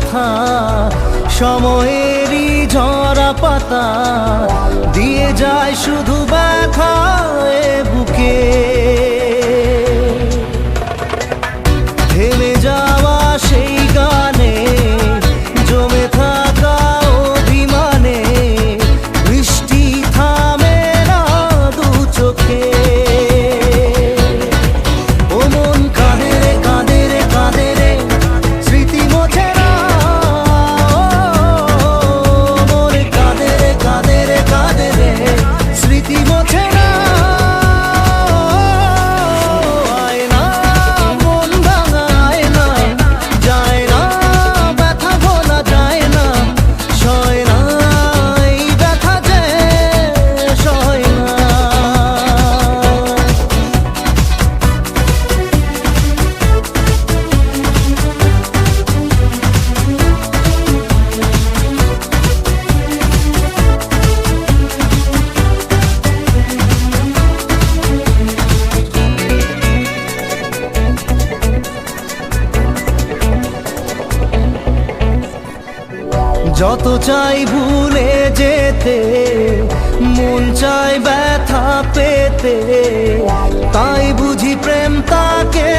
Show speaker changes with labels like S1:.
S1: কথা, সময়েরই ঝরা পাতা দিয়ে যায় শুধু ব্যথা এ বুকে। থেমে যাওয়া সেই গানে জমে থাকা অভিমানে বৃষ্টি থামে না দু চোখে। ও মন কাঁদে রে কাঁদে রে কাঁদে রে, স্মৃতি মোছে না। মন কাঁদে রে কাঁদে রে কাঁদে রে, স্মৃতি মোছে না। যত চাই ভুলে যেতে, মন চাই ব্যথা পেতে, তাই বুঝি প্রেম তাকে